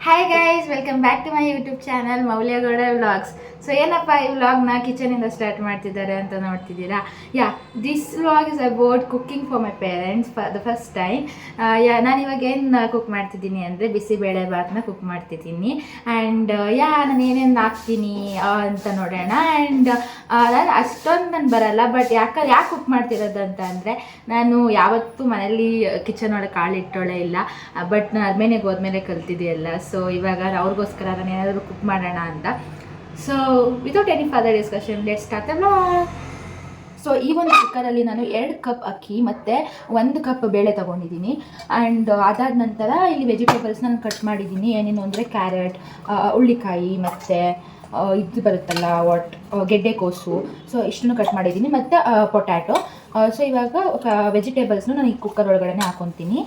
Hi guys, welcome back to my YouTube channel Moulya Gowda vlogs. So ಏನಪ್ಪ ಈ ವ್ಲಾಗ್ನ ಕಿಚನಿಂದ ಸ್ಟಾರ್ಟ್ ಮಾಡ್ತಿದ್ದಾರೆ ಅಂತ ನೋಡ್ತಿದ್ದೀರಾ. This vlog is about cooking for my parents for the first time. ನಾನು ಇವಾಗ ಏನು ಕುಕ್ ಮಾಡ್ತಿದ್ದೀನಿ ಅಂದರೆ ಬಿಸಿಬೇಳೆ ಭಾತನ ಕುಕ್ ಮಾಡ್ತಿದ್ದೀನಿ. ಆ್ಯಂಡ್ ನಾನು ಏನೇನು ಹಾಕ್ತೀನಿ ಅಂತ ನೋಡೋಣ. ಆ್ಯಂಡ್ ನಾನು ಅಷ್ಟೊಂದು ನಾನು ಬರಲ್ಲ, ಬಟ್ ಯಾಕೆ ಕುಕ್ ಮಾಡ್ತಿರೋದು ಅಂತ ಅಂದರೆ ನಾನು ಯಾವತ್ತೂ ಮನೇಲಿ ಕಿಚನ್ ಒಳಗೆ ಕಾಳಿಟ್ಟೋಳೆ ಇಲ್ಲ, ಬಟ್ ನಾನು ಅದ್ಮೇಲೆ ಹೋದ್ಮೇಲೆ ಕಲ್ತಿದೆಯಲ್ಲ. ಸೊ ಇವಾಗ ಅವ್ರಿಗೋಸ್ಕರ ನಾನು ಏನಾದರೂ ಕುಕ್ ಮಾಡೋಣ ಅಂತ. So without any further discussion let's start the vlog. So ಈ ಒಂದು ಕುಕ್ಕರಲ್ಲಿ ನಾನು 2 ಕಪ್ ಅಕ್ಕಿ ಮತ್ತು 1 ಕಪ್ ಬೇಳೆ ತೊಗೊಂಡಿದ್ದೀನಿ. ಆ್ಯಂಡ್ ಅದಾದ ನಂತರ ಇಲ್ಲಿ ವೆಜಿಟೇಬಲ್ಸ್ ನಾನು ಕಟ್ ಮಾಡಿದ್ದೀನಿ. ಏನೇನು ಅಂದರೆ ಕ್ಯಾರೆಟ್, ಹುಳ್ಳಿಕಾಯಿ ಮತ್ತು ಇದು ಬರುತ್ತಲ್ಲ ಗೆಡ್ಡೆಕೋಸು, ಸೊ ಇಷ್ಟನ್ನು ಕಟ್ ಮಾಡಿದ್ದೀನಿ, ಮತ್ತು ಪೊಟ್ಯಾಟೊ. ಸೊ ಇವಾಗ ವೆಜಿಟೇಬಲ್ಸ್ನು ನಾನು ಈ ಕುಕ್ಕರ್ ಒಳಗಡೆ ಹಾಕ್ಕೊತೀನಿ.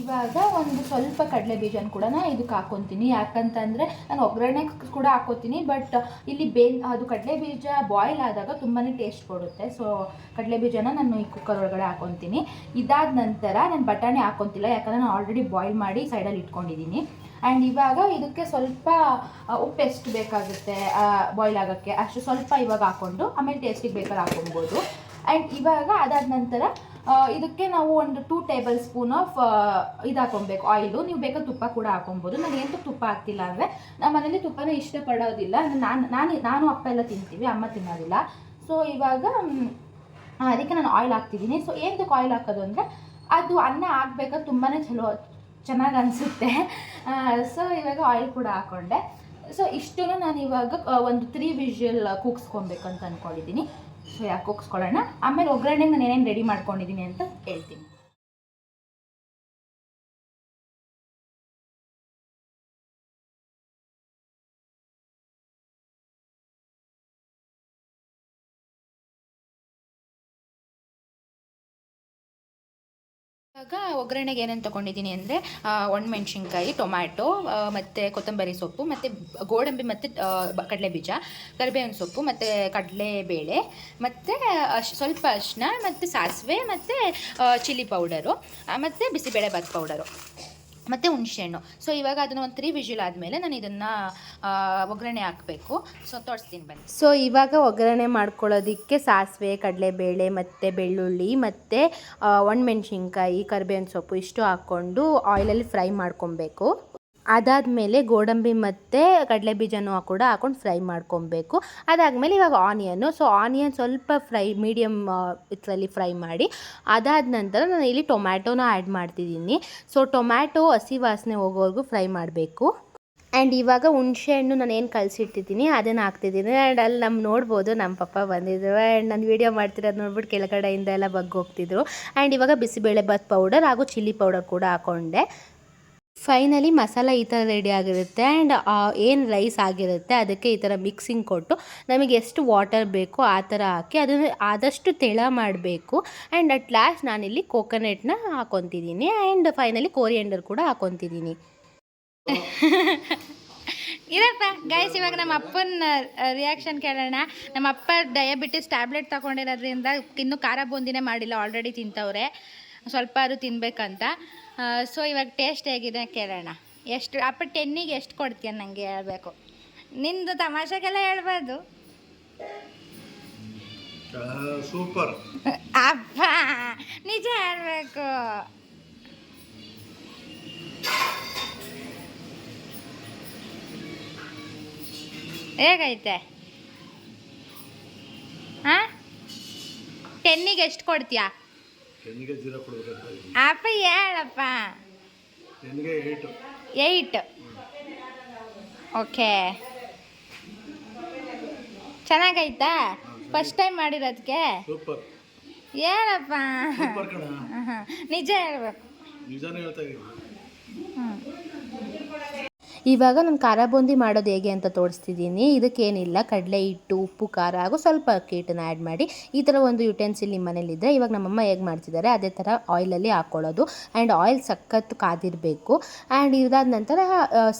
ಇವಾಗ ಒಂದು ಸ್ವಲ್ಪ ಕಡಲೆ ಬೀಜನ ಕೂಡ ಇದಕ್ಕೆ ಹಾಕ್ಕೊತೀನಿ. ಯಾಕಂತಂದರೆ ನಾನು ಒಗ್ಗರಣೆ ಕೂಡ ಹಾಕ್ಕೊತೀನಿ, ಬಟ್ ಇಲ್ಲಿ ಅದು ಕಡಲೆ ಬೀಜ ಬಾಯ್ಲ್ ಆದಾಗ ತುಂಬಾ ಟೇಸ್ಟ್ ಕೊಡುತ್ತೆ. ಸೊ ಕಡಲೆ ಬೀಜನ ನಾನು ಈ ಕುಕ್ಕರ್ ಒಳಗಡೆ ಹಾಕ್ಕೊತೀನಿ. ಇದಾದ ನಂತರ ನಾನು ಬಟಾಣಿ ಹಾಕ್ಕೊತಿಲ್ಲ, ಯಾಕಂದರೆ ನಾನು ಆಲ್ರೆಡಿ ಬಾಯ್ಲ್ ಮಾಡಿ ಸೈಡಲ್ಲಿ ಇಟ್ಕೊಂಡಿದ್ದೀನಿ. ಆ್ಯಂಡ್ ಇವಾಗ ಇದಕ್ಕೆ ಸ್ವಲ್ಪ ಉಪ್ಪು ಎಷ್ಟು ಬೇಕಾಗುತ್ತೆ ಬಾಯ್ಲ್ ಆಗೋಕ್ಕೆ ಅಷ್ಟು ಸ್ವಲ್ಪ ಇವಾಗ ಹಾಕ್ಕೊಂಡು ಆಮೇಲೆ ಟೇಸ್ಟಿಗೆ ಬೇಕಾದ್ರೆ ಹಾಕ್ಕೊಬೋದು. ಆ್ಯಂಡ್ ಇವಾಗ ಅದಾದ ನಂತರ ಇದಕ್ಕೆ ನಾವು ಒಂದು 2 ಟೇಬಲ್ ಸ್ಪೂನ್ ಆಫ್ ಇದು ಹಾಕೊಬೇಕು, ಆಯಿಲು. ನೀವು ಬೇಕಾದ್ರೆ ತುಪ್ಪ ಕೂಡ ಹಾಕೊಬೋದು. ನಾನು ಏನು ತುಪ್ಪ ಹಾಕ್ತಿಲ್ಲ ಅಂದರೆ ನಮ್ಮ ಮನೇಲಿ ತುಪ್ಪನ ಇಷ್ಟಪಡೋದಿಲ್ಲ. ನಾನು ಅಪ್ಪ ಎಲ್ಲ ತಿಂತೀವಿ, ಅಮ್ಮ ತಿನ್ನೋದಿಲ್ಲ. ಸೊ ಇವಾಗ ಅದಕ್ಕೆ ನಾನು ಆಯಿಲ್ ಹಾಕ್ತಿದ್ದೀನಿ. ಸೊ ಏನಕ್ಕೆ ಆಯಿಲ್ ಹಾಕೋದು ಅಂದರೆ ಅದು ಅನ್ನ ಹಾಕ್ಬೇಕಾದ್ರೆ ತುಂಬಾ ಚೆನ್ನಾಗಿ ಅನಿಸುತ್ತೆ. ಸೊ ಇವಾಗ ಆಯಿಲ್ ಕೂಡ ಹಾಕ್ಕೊಂಡೆ. ಸೊ ಇಷ್ಟು ನಾನು ಇವಾಗ ಒಂದು 3 ವಿಷಲ್ ಕೂಗಿಸ್ಕೊಬೇಕಂತ ಅಂದ್ಕೊಂಡಿದ್ದೀನಿ. ಸೊ ಯಾಕೆ ಕೂಗಿಸ್ಕೊಳ್ಳೋಣ, ಆಮೇಲೆ ಒಗ್ಗರಣೆಗೆ ನಾನು ಏನೇನು ರೆಡಿ ಮಾಡ್ಕೊಂಡಿದ್ದೀನಿ ಅಂತ ಹೇಳ್ತೀನಿ. ಇವಾಗ ಒಗ್ಗರಣೆಗೆ ಏನೇನು ತೊಗೊಂಡಿದ್ದೀನಿ ಅಂದರೆ ಒಣಮೆಣ್ಸಿನ್ಕಾಯಿ, ಟೊಮ್ಯಾಟೊ, ಮತ್ತು ಕೊತ್ತಂಬರಿ ಸೊಪ್ಪು, ಮತ್ತು ಗೋಡಂಬಿ, ಮತ್ತು ಕಡಲೆಬೀಜ, ಕರಿಬೇವಿನ ಸೊಪ್ಪು, ಮತ್ತು ಕಡಲೆಬೇಳೆ, ಮತ್ತು ಸ್ವಲ್ಪ ಅರಿಶಿನ, ಮತ್ತು ಸಾಸಿವೆ, ಮತ್ತು ಚಿಲ್ಲಿ ಪೌಡರು, ಮತ್ತು ಬಿಸಿಬೇಳೆಭಾತ್ ಪೌಡರು, ಮತ್ತು ಹುಣಸೆಹಣ್ಣು. ಸೊ ಇವಾಗ ಅದನ್ನು ಒಂದು 3 ವಿಷಲ್ ಆದಮೇಲೆ ನಾನು ಇದನ್ನು ಒಗ್ಗರಣೆ ಹಾಕಬೇಕು. ಸೊ ತೋರಿಸ್ತೀನಿ ಬನ್ನಿ. ಸೊ ಇವಾಗ ಒಗ್ಗರಣೆ ಮಾಡ್ಕೊಳ್ಳೋದಕ್ಕೆ ಸಾಸಿವೆ, ಕಡಲೆಬೇಳೆ, ಮತ್ತು ಬೆಳ್ಳುಳ್ಳಿ, ಮತ್ತು ಒಣಮೆಣ್ಸಿನ್ಕಾಯಿ, ಕರಿಬೇವಿನ ಸೊಪ್ಪು ಇಷ್ಟು ಹಾಕ್ಕೊಂಡು ಆಯಿಲಲ್ಲಿ ಫ್ರೈ ಮಾಡ್ಕೊಬೇಕು. ಅದಾದಮೇಲೆ ಗೋಡಂಬಿ ಮತ್ತು ಕಡಲೆಬೀಜನೂ ಕೂಡ ಹಾಕ್ಕೊಂಡು ಫ್ರೈ ಮಾಡ್ಕೊಬೇಕು. ಅದಾದಮೇಲೆ ಇವಾಗ ಆನಿಯನ್ನು. ಸೊ ಆನಿಯನ್ ಸ್ವಲ್ಪ ಮೀಡಿಯಮ್ ಇದರಲ್ಲಿ ಫ್ರೈ ಮಾಡಿ, ಅದಾದ ನಂತರ ನಾನು ಇಲ್ಲಿ ಟೊಮ್ಯಾಟೋನ ಆ್ಯಡ್ ಮಾಡ್ತಿದ್ದೀನಿ. ಸೊ ಟೊಮ್ಯಾಟೊ ಹಸಿ ವಾಸನೆ ಹೋಗೋವರೆಗೂ ಫ್ರೈ ಮಾಡಬೇಕು. ಆ್ಯಂಡ್ ಇವಾಗ ಹುಣಸೆಹಣ್ಣು ನಾನು ಏನು ಕಲಸಿಟ್ಟಿದ್ದೀನಿ ಅದನ್ನು ಹಾಕ್ತಿದ್ದೀನಿ. ಆ್ಯಂಡ್ ಅಲ್ಲಿ ನೋಡ್ಬೋದು ನಮ್ಮ ಪಪ್ಪ ಬಂದಿದ್ರು. ಆ್ಯಂಡ್ ನಾನು ವೀಡಿಯೋ ಮಾಡ್ತಿರೋದು ನೋಡ್ಬಿಟ್ಟು ಕೆಳಗಡೆಯಿಂದ ಎಲ್ಲ ಹೋಗ್ತಿದ್ರು. ಆ್ಯಂಡ್ ಇವಾಗ ಬಿಸಿಬೇಳೆಭಾತ್ ಪೌಡರ್ ಹಾಗೂ ಚಿಲ್ಲಿ ಪೌಡರ್ ಕೂಡ ಹಾಕ್ಕೊಂಡೆ. ಫೈನಲಿ ಮಸಾಲ ಈ ಥರ ರೆಡಿ ಆಗಿರುತ್ತೆ. ಆ್ಯಂಡ್ ಏನು ರೈಸ್ ಆಗಿರುತ್ತೆ ಅದಕ್ಕೆ ಈ ಥರ ಮಿಕ್ಸಿಂಗ್ ಕೊಟ್ಟು ನಮಗೆ ಎಷ್ಟು ವಾಟರ್ ಬೇಕೋ ಆ ಥರ ಹಾಕಿ ಅದನ್ನು ಆದಷ್ಟು ತೆಳ ಮಾಡಬೇಕು. ಆ್ಯಂಡ್ ಅಟ್ ಲಾಸ್ಟ್ ನಾನಿಲ್ಲಿ ಕೋಕೋನಟ್ನ ಹಾಕ್ಕೊತಿದ್ದೀನಿ. ಆ್ಯಂಡ್ ಫೈನಲಿ ಕೋರಿಯಂಡರ್ ಕೂಡ ಹಾಕ್ಕೊತಿದ್ದೀನಿ. ಇರಪ್ಪ ಗೈಸ್, ಇವಾಗ ನಮ್ಮ ಅಪ್ಪನ ರಿಯಾಕ್ಷನ್ ಕೇಳೋಣ. ನಮ್ಮ ಅಪ್ಪ ಡಯಾಬಿಟಿಸ್ ಟ್ಯಾಬ್ಲೆಟ್ ತೊಗೊಂಡಿರೋದ್ರಿಂದ ಇನ್ನೂ ಖಾರ ಬೂಂದಿನೇ ಮಾಡಿಲ್ಲ, ಆಲ್ರೆಡಿ ತಿಂತವ್ರೆ, ಸ್ವಲ್ಪ ಅದು ತಿನ್ಬೇಕಂತ. ಸೊ ಇವಾಗ ಟೇಸ್ಟ್ ಹೇಗಿದೆ ಕೇಳೋಣ. ಎಷ್ಟು ಅಪ್ಪ 10ಗೆ ಎಷ್ಟು ಕೊಡ್ತೀಯ ನನಗೆ ಹೇಳಬೇಕು. ನಿಂದು ತಮಾಷೆಗೆಲ್ಲ ಹೇಳ್ಬಾರ್ದು. ಸೂಪರ್ ಅಪ್ಪ ನಿಜ ಹೇಳಬೇಕು. ಹೇಗೈತೆ? ಹಾಂ, 10ಗೆ ಎಷ್ಟು ಕೊಡ್ತೀಯಾ? ಅಪ್ಪ ಹೇಳಪ್ಪ. 8. ಓಕೆ, ಚೆನ್ನಾಗೈತಾ? ಫಸ್ಟ್ ಟೈಮ್ ಮಾಡಿರೋದಕ್ಕೆ ಏನಪ್ಪ ನಿಜ ಹೇಳ್ಬೇಕು. ಇವಾಗ ನಾನು ಖಾರ ಬೂಂದಿ ಮಾಡೋದು ಹೇಗೆ ಅಂತ ತೋರಿಸ್ತಿದ್ದೀನಿ. ಇದಕ್ಕೇನಿಲ್ಲ, ಕಡಲೆ ಹಿಟ್ಟು, ಉಪ್ಪು, ಖಾರ ಹಾಗೂ ಸ್ವಲ್ಪ ಅಕ್ಕಿ ಹಿಟ್ಟನ್ನು ಆ್ಯಡ್ ಮಾಡಿ ಈ ಥರ ಒಂದು ಯುಟೆನ್ಸಿಲ್ ನಿಮ್ಮ ಮನೇಲಿದ್ದರೆ, ಇವಾಗ ನಮ್ಮಮ್ಮ ಹೇಗೆ ಮಾಡ್ತಿದ್ದಾರೆ ಅದೇ ಥರ ಆಯಿಲಲ್ಲಿ ಹಾಕ್ಕೊಳ್ಳೋದು. ಆ್ಯಂಡ್ ಆಯಿಲ್ ಸಖತ್ತು ಕಾದಿರಬೇಕು. ಆ್ಯಂಡ್ ಇದಾದ ನಂತರ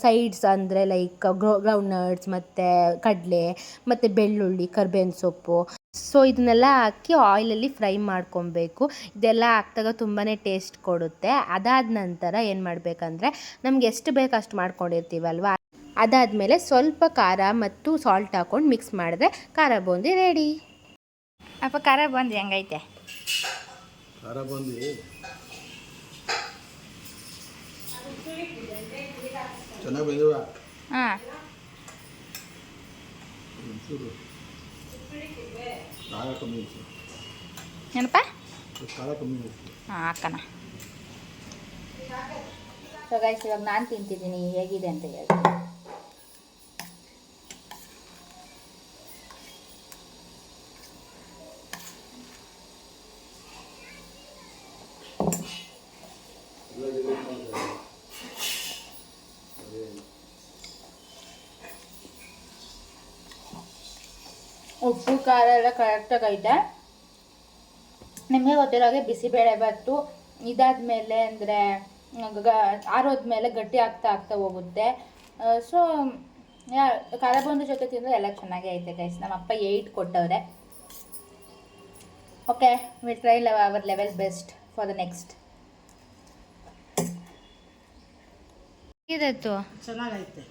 ಸೈಡ್ಸ್ ಅಂದರೆ ಲೈಕ್ ಗ್ರೌಂಡ್ ನಟ್ಸ್, ಮತ್ತು ಕಡಲೆ, ಮತ್ತು ಬೆಳ್ಳುಳ್ಳಿ, ಕರಿಬೇವಿನ ಸೊಪ್ಪು, ಸೊ ಇದನ್ನೆಲ್ಲ ಹಾಕಿ ಆಯಿಲಲ್ಲಿ ಫ್ರೈ ಮಾಡ್ಕೊಬೇಕು. ಇದೆಲ್ಲ ಹಾಕ್ದಾಗ ತುಂಬಾ ಟೇಸ್ಟ್ ಕೊಡುತ್ತೆ. ಅದಾದ ನಂತರ ಏನು ಮಾಡಬೇಕಂದ್ರೆ ನಮ್ಗೆ ಎಷ್ಟು ಬೇಕು ಅಷ್ಟು ಮಾಡ್ಕೊಂಡಿರ್ತೀವಲ್ವ, ಅದಾದಮೇಲೆ ಸ್ವಲ್ಪ ಖಾರ ಮತ್ತು ಸಾಲ್ಟ್ ಹಾಕ್ಕೊಂಡು ಮಿಕ್ಸ್ ಮಾಡಿದ್ರೆ ಖಾರ ಬೂಂದಿ ರೆಡಿ. ಅಪ್ಪ ಖಾರ ಬೂಂದಿ ಹೆಂಗೈತೆ? ಖಾರ ಬಂದು ಚೆನ್ನಾಗಿ ಬಂದಿವ. ಹಾಂ, ಒಂಚೂರು ಖಾರ ಕಮ್ಮಿ ಇತ್ತು. ಏನಪ್ಪ? ಖಾರ ಕಮ್ಮಿ ಇತ್ತು. ಹಾಂ, ಹಾಕೋಣ. ಸೊ ಗೈಸ್, ಇವಾಗ ನಾನು ತಿಂತಿದ್ದೀನಿ, ಹೇಗಿದೆ ಅಂತ ಹೇಳ್ತೀನಿ. ಉಪ್ಪು ಖಾರ ಎಲ್ಲ ಕರೆಕ್ಟಾಗೈತೆ. ನಿಮಗೆ ಗೊತ್ತಿರೋ ಹಾಗೆ ಬಿಸಿಬೇಳೆಭಾತು ಇದಾದಮೇಲೆ ಅಂದರೆ ಆರೋದ್ಮೇಲೆ ಗಟ್ಟಿ ಆಗ್ತಾ ಹೋಗುತ್ತೆ. ಸೊ ಖಾರ ಬೂಂದಿ ಜೊತೆ ತಿಂದರೆ ಎಲ್ಲ ಚೆನ್ನಾಗೇ ಐತೆ ಗೈಸ್. ನಮ್ಮ ಅಪ್ಪ 8 ಕೊಟ್ಟವ್ರೆ. Okay, we try our level best for the next. ಇದತ್ತು ಚೆನ್ನಾಗೈತೆ.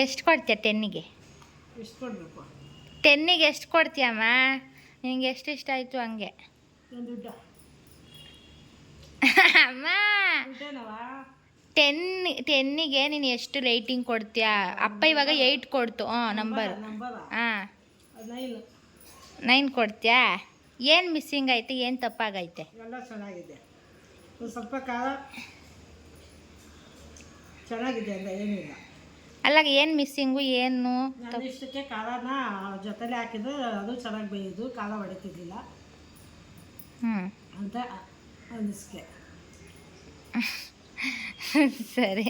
ಎಷ್ಟು ಕೊಡ್ತೀಯ 10ಗೆ? ಎಷ್ಟು ಕೊಡಬೇಕು? 10ಗೆ ಎಷ್ಟು ಕೊಡ್ತೀಯಮ್ಮ? ನಿನಗೆ ಎಷ್ಟು ಇಷ್ಟ ಆಯಿತು ಹಂಗೆ. ಒಂದು ದುಡ್ಡ ಅಮ್ಮ, ದುಡ್ಡೇನವ? 10ಗೆ ನೀನು ಎಷ್ಟು ರೇಟಿಂಗ್ ಕೊಡ್ತೀಯಾ? ಅಪ್ಪ ಇವಾಗ 8 ಕೊಡ್ತು. ನಂಬರ್. ಹಾಂ, 9 ಕೊಡ್ತೀಯಾ? ಏನು ಮಿಸ್ಸಿಂಗ್ ಐತೆ? ಏನು ತಪ್ಪಾಗೈತೆ? ಎಲ್ಲ ಚೆನ್ನಾಗಿದೆ. ಒಂದು ಸ್ವಲ್ಪ ಖಾರ ಚೆನ್ನಾಗಿದೆ ಅಂತ ಏನಿಲ್ಲ. ಅಲ್ಲ, ಏನು ಮಿಸ್ಸಿಂಗು? ಏನು ನಾನು ಇಷ್ಟಕ್ಕೆ ಖಾರನ ಜೊತೆಲೆ ಹಾಕಿದ್ರೆ ಅದು ಚೆನ್ನಾಗಿ ಬೇಯೋದು, ಖಾರ ಹೊಡಿತಿದ್ದಿಲ್ಲ ಅಂತ ಅನ್ನಿಸ್ಕೆ. ಸರಿ.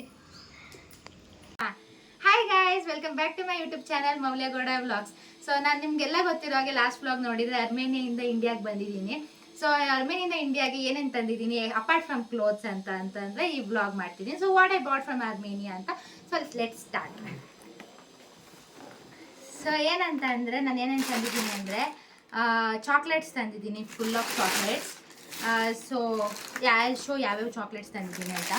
Hi guys, welcome back to my YouTube channel Moulya Gowda vlogs. So ನಾನು ನಿಮಗೆಲ್ಲ ಗೊತ್ತಿರೋ ಹಾಗೆ ಲಾಸ್ಟ್ ವ್ಲಾಗ್ ನೋಡಿದರೆ ಅರ್ಮೇನಿಯಿಂದ ಇಂಡಿಯಾಗೆ ಬಂದಿದ್ದೀನಿ. ಸೊ ಅರ್ಮೇನಿಯಿಂದ ಇಂಡಿಯಾಗೆ ಏನೇನು ತಂದಿದ್ದೀನಿ ಅಪಾರ್ಟ್ ಫ್ರಮ್ ಕ್ಲೋತ್ಸ್ ಅಂತಂದರೆ ಈ ವ್ಲಾಗ್ ಮಾಡ್ತಿದ್ದೀನಿ. So what I bought from Armenia ಅಂತ. So let's start. ಸೊ ಏನಂತ ಅಂದರೆ ನಾನು ಏನೇನು ತಂದಿದ್ದೀನಿ ಅಂದರೆ ಚಾಕ್ಲೇಟ್ಸ್ ತಂದಿದ್ದೀನಿ, full of chocolates. So show ಯಾವ್ಯಾವ ಚಾಕ್ಲೇಟ್ಸ್ ತಂದಿದ್ದೀನಿ ಅಂತ.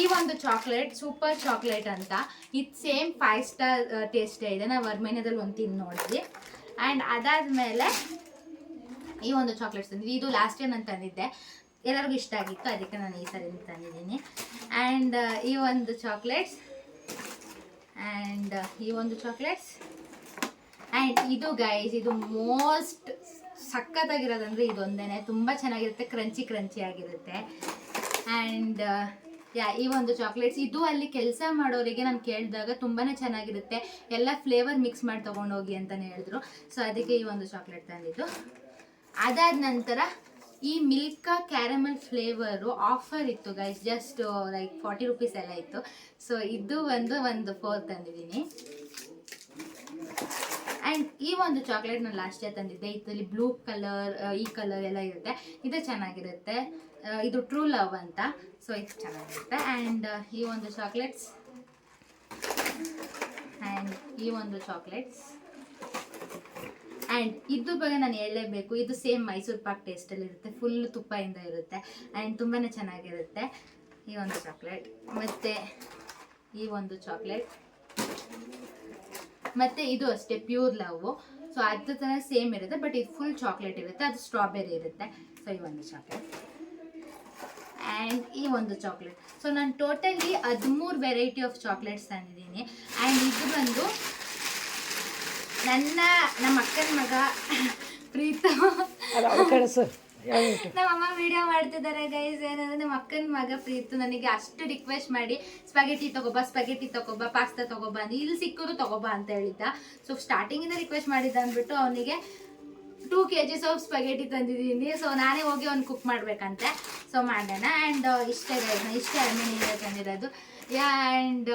ಈ ಒಂದು ಚಾಕ್ಲೇಟ್ ಸೂಪರ್ ಚಾಕ್ಲೇಟ್ ಅಂತ, ಇದು ಸೇಮ್ 5 ಸ್ಟಾರ್ ಟೇಸ್ಟೇ ಇದೆ. ನಾವು ಅರ್ಮೇನಿಯಾದಲ್ಲಿ ಒಂದು ತಿಂದು ನೋಡಿದ್ವಿ. ಆ್ಯಂಡ್ ಅದಾದಮೇಲೆ ಈ ಒಂದು ಚಾಕ್ಲೇಟ್ಸ್ ತಂದಿದ್ವಿ. ಇದು ಲಾಸ್ಟ್ ಇಯರ್ ನಾನು ತಂದಿದ್ದೆ, ಎಲ್ಲರಿಗೂ ಇಷ್ಟ ಆಗಿತ್ತು, ಅದಕ್ಕೆ ನಾನು ಈ ಸರಿ ತಂದಿದ್ದೀನಿ. ಆ್ಯಂಡ್ ಈ ಒಂದು ಚಾಕ್ಲೇಟ್ಸ್, ಆ್ಯಂಡ್ ಈ ಒಂದು ಚಾಕ್ಲೇಟ್ಸ್, ಆ್ಯಂಡ್ ಇದು ಗೈಸ್, ಇದು ಮೋಸ್ಟ್ ಸಖತ್ತಾಗಿರೋದಂದರೆ ಇದೊಂದೇ. ತುಂಬ ಚೆನ್ನಾಗಿರುತ್ತೆ, ಕ್ರಂಚಿ ಆಗಿರುತ್ತೆ. ಆ್ಯಂಡ್ ಈ ಒಂದು ಚಾಕ್ಲೇಟ್ಸ್ ಇದು ಅಲ್ಲಿ ಕೆಲಸ ಮಾಡೋರಿಗೆ ನಾನು ಕೇಳಿದಾಗ ತುಂಬಾ ಚೆನ್ನಾಗಿರುತ್ತೆ, ಎಲ್ಲ ಫ್ಲೇವರ್ ಮಿಕ್ಸ್ ಮಾಡಿ ತೊಗೊಂಡೋಗಿ ಅಂತಲೇ ಹೇಳಿದ್ರು. ಸೊ ಅದಕ್ಕೆ ಈ ಒಂದು ಚಾಕ್ಲೇಟ್ ತಂದಿದ್ದು. ಅದಾದ ನಂತರ ಈ ಮಿಲ್ಕಾ ಕ್ಯಾರಮಲ್ ಫ್ಲೇವರು ಆಫರ್ ಇತ್ತು ಗೈಸ್, ಜಸ್ಟ್ ಲೈಕ್ 40 ರೂಪೀಸ್ ಎಲ್ಲ ಇತ್ತು. ಸೊ ಇದು ಒಂದು 4 ತಂದಿದ್ದೀನಿ. ಆ್ಯಂಡ್ ಈ ಒಂದು ಚಾಕ್ಲೇಟ್ ನಾನು ಲಾಸ್ಟ್ ಇಯರ್ ತಂದಿದ್ದೆ. ಇದರಲ್ಲಿ ಬ್ಲೂ ಕಲರ್, ಈ ಕಲರ್ ಎಲ್ಲ ಇರುತ್ತೆ, ಇದು ಚೆನ್ನಾಗಿರುತ್ತೆ. ಇದು ಟ್ರೂ ಲವ್ ಅಂತ, ಸೊ ಇದು ಚೆನ್ನಾಗಿರುತ್ತೆ. ಆ್ಯಂಡ್ ಈ ಒಂದು ಚಾಕ್ಲೇಟ್ಸ್, ಆ್ಯಂಡ್ ಈ ಒಂದು ಚಾಕ್ಲೇಟ್ಸ್, ಆ್ಯಂಡ್ ಇದ್ರ ಬಗ್ಗೆ ನಾನು ಹೇಳಲೇಬೇಕು, ಇದು ಸೇಮ್ ಮೈಸೂರು ಪಾಕ್ ಟೇಸ್ಟಲ್ಲಿ ಇರುತ್ತೆ, ಫುಲ್ ತುಪ್ಪದಿಂದ ಇರುತ್ತೆ ಆ್ಯಂಡ್ ತುಂಬಾ ಚೆನ್ನಾಗಿರುತ್ತೆ. ಈ ಒಂದು ಚಾಕ್ಲೇಟ್, ಮತ್ತು ಈ ಒಂದು ಚಾಕ್ಲೇಟ್, ಮತ್ತು ಇದು ಅಷ್ಟೇ ಪ್ಯೂರ್ ಲವ್. ಸೊ ಅದ್ರ ಥರ ಸೇಮ್ ಇರುತ್ತೆ, ಬಟ್ ಇದು ಫುಲ್ ಚಾಕ್ಲೇಟ್ ಇರುತ್ತೆ, ಅದು ಸ್ಟ್ರಾಬೆರಿ ಇರುತ್ತೆ. ಸೊ ಈ ಒಂದು ಚಾಕ್ಲೇಟ್ ಆ್ಯಂಡ್ ಈ ಒಂದು ಚಾಕ್ಲೇಟ್. ಸೊ ನಾನು ಟೋಟಲಿ 13 ವೆರೈಟಿ ಆಫ್ ಚಾಕ್ಲೇಟ್ಸ್ ತಂದಿದ್ದೀನಿ. ಆ್ಯಂಡ್ ಇದು ಬಂದು ನಮ್ಮ ಅಕ್ಕನ ಮಗ ಪ್ರೀತು, ನಮ್ಮ ಅಮ್ಮ ವಿಡಿಯೋ ಮಾಡ್ತಿದ್ದಾರೆ ಗೈಸ್. ಏನಂದರೆ ನಮ್ಮ ಅಕ್ಕನ ಮಗ ಪ್ರೀತು ನನಗೆ ಅಷ್ಟು ರಿಕ್ವೆಸ್ಟ್ ಮಾಡಿ ಸ್ಪಗೆಟಿ ತಗೋಬಾ, ಪಾಸ್ತಾ ತಗೋಬಾ, ಇಲ್ಲಿ ಸಿಕ್ಕೋದು ತಗೋಬಾ ಅಂತ ಹೇಳಿದ್ದ. ಸೊ ಸ್ಟಾರ್ಟಿಂಗಿಂದ ರಿಕ್ವೆಸ್ಟ್ ಮಾಡಿದ್ದ ಅಂದ್ಬಿಟ್ಟು ಅವನಿಗೆ 2 kgs ಆಫ್ ಸ್ಪಗೆಟಿ ತಂದಿದ್ದೀನಿ. ಸೊ ನಾನೇ ಹೋಗಿ ಒಂದು ಕುಕ್ ಮಾಡಬೇಕಂತೆ. ಸೊ ಮಾಡೋಣ. ಆ್ಯಂಡ್ ಇಷ್ಟೇ ಅರ್ಮೇನಿಯಿಂದ ತಂದಿರೋದು. ಆ್ಯಂಡ್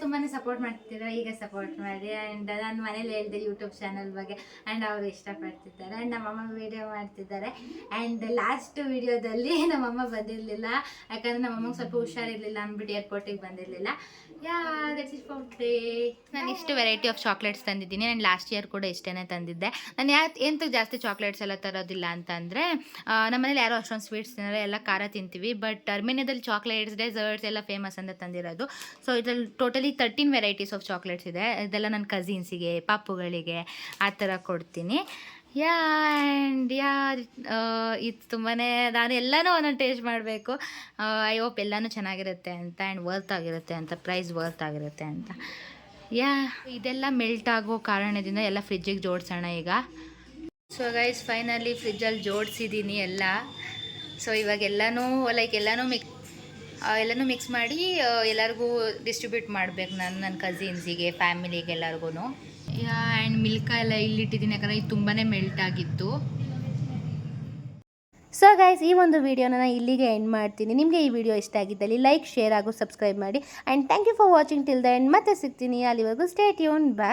ತುಂಬಾ ಸಪೋರ್ಟ್ ಮಾಡ್ತಿದ್ದಾರೆ. ಈಗ ಸಪೋರ್ಟ್ ಮಾಡಿ. ಆ್ಯಂಡ್ ನಾನು ಮನೇಲಿ ಹೇಳಿದೆ ಯೂಟ್ಯೂಬ್ ಚಾನಲ್ ಬಗ್ಗೆ. ಆ್ಯಂಡ್ ಅವರು ಇಷ್ಟಪಡ್ತಿದ್ದಾರೆ. ಆ್ಯಂಡ್ ನಮ್ಮಮ್ಮ ವೀಡಿಯೋ ಮಾಡ್ತಿದ್ದಾರೆ. ಆ್ಯಂಡ್ ಲಾಸ್ಟ್ ವೀಡಿಯೋದಲ್ಲಿ ನಮ್ಮಮ್ಮ ಬಂದಿರಲಿಲ್ಲ, ಯಾಕಂದರೆ ನಮ್ಮಮ್ಮಗೆ ಸ್ವಲ್ಪ ಹುಷಾರಿರಲಿಲ್ಲ ಅಂದ್ಬಿಟ್ಟು ಏರ್ಪೋರ್ಟಿಗೆ ಬಂದಿರಲಿಲ್ಲ. That's it for today. ನಾನು ಇಷ್ಟು ವೆರೈಟಿ ಆಫ್ ಚಾಕ್ಲೇಟ್ಸ್ ತಂದಿದ್ದೀನಿ. ನಾನು ಲಾಸ್ಟ್ ಇಯರ್ ಕೂಡ ಇಷ್ಟೇ ತಂದಿದ್ದೆ. ನಾನು ಎಂತಕ್ಕೆ ಜಾಸ್ತಿ ಚಾಕ್ಲೇಟ್ಸ್ ಎಲ್ಲ ತರೋದಿಲ್ಲ ಅಂತಂದರೆ, ನಮ್ಮನೇಲಿ ಯಾರೋ ಅಷ್ಟೊಂದು ಸ್ವೀಟ್ಸ್ ತಿನ್ನೋಲ್ಲ, ಎಲ್ಲ ಖಾರ ತಿಂತೀವಿ. ಬಟ್ ಅರ್ಮೇನಿಯಾದಲ್ಲಿ ಚಾಕ್ಲೇಟ್ಸ್, ಡೆಸರ್ಟ್ಸ್ ಎಲ್ಲ ಫೇಮಸ್ ಅಂತ ತಂದಿರೋದು. ಸೊ ಇದ್ರಲ್ಲಿ ಟೋಟಲಿ 13 ವೆರೈಟೀಸ್ ಆಫ್ ಚಾಕ್ಲೇಟ್ಸ್ ಇದೆ. ಇದೆಲ್ಲ ನನ್ನ ಕಸಿನ್ಸಿಗೆ, ಪಾಪುಗಳಿಗೆ ಆ ಥರ ಕೊಡ್ತೀನಿ. ಆ್ಯಂಡ್ ಇದು ತುಂಬಾ ನಾನು ಎಲ್ಲನೂ ಒಂದೊಂದು ಟೇಸ್ಟ್ ಮಾಡಬೇಕು. ಐ ಹೋಪ್ ಎಲ್ಲನೂ ಚೆನ್ನಾಗಿರುತ್ತೆ ಅಂತ, ಆ್ಯಂಡ್ ವರ್ತ್ ಆಗಿರುತ್ತೆ ಅಂತ, ಪ್ರೈಸ್ ವರ್ತ್ ಆಗಿರುತ್ತೆ ಅಂತ. ಇದೆಲ್ಲ ಮೆಲ್ಟ್ ಆಗೋ ಕಾರಣದಿಂದ ಎಲ್ಲ ಫ್ರಿಜ್ಜಿಗೆ ಜೋಡಿಸೋಣ ಈಗ. ಸೊ ಗೈಸ್, ಫೈನಲಿ ಫ್ರಿಜ್ಜಲ್ಲಿ ಜೋಡಿಸಿದ್ದೀನಿ ಎಲ್ಲ. ಸೊ ಇವಾಗ ಎಲ್ಲನೂ ಮಿಕ್ಸ್ ಮಾಡಿ ಎಲ್ಲರಿಗೂ ಡಿಸ್ಟ್ರಿಬ್ಯೂಟ್ ಮಾಡಬೇಕು. ನಾನು ನನ್ನ ಕಸಿನ್ಸಿಗೆ, ಫ್ಯಾಮಿಲಿಗೆ, ಎಲ್ಲರಿಗೂ. ಆ್ಯಂಡ್ ಮಿಲ್ಕ ಎಲ್ಲ ಇಲ್ಲಿಟ್ಟಿದ್ದೀನಿ, ಯಾಕಂದರೆ ಇದು ತುಂಬಾ ಮೆಲ್ಟ್ ಆಗಿತ್ತು. ಸೊ ಗೈಸ್, ಈ ಒಂದು ವಿಡಿಯೋನ ನಾನು ಇಲ್ಲಿಗೆ ಎಂಡ್ ಮಾಡ್ತೀನಿ. ನಿಮಗೆ ಈ ವಿಡಿಯೋ ಇಷ್ಟ ಆಗಿದ್ದಲ್ಲಿ ಲೈಕ್, ಶೇರ್ ಹಾಗೂ ಸಬ್ಸ್ಕ್ರೈಬ್ ಮಾಡಿ. And thank you for watching till the end. ಮತ್ತೆ ಸಿಗ್ತೀನಿ. ಅಲ್ಲಿವರೆಗೂ ಸ್ಟೇ ಟ್ಯೂನ್. ಬಾಯ್.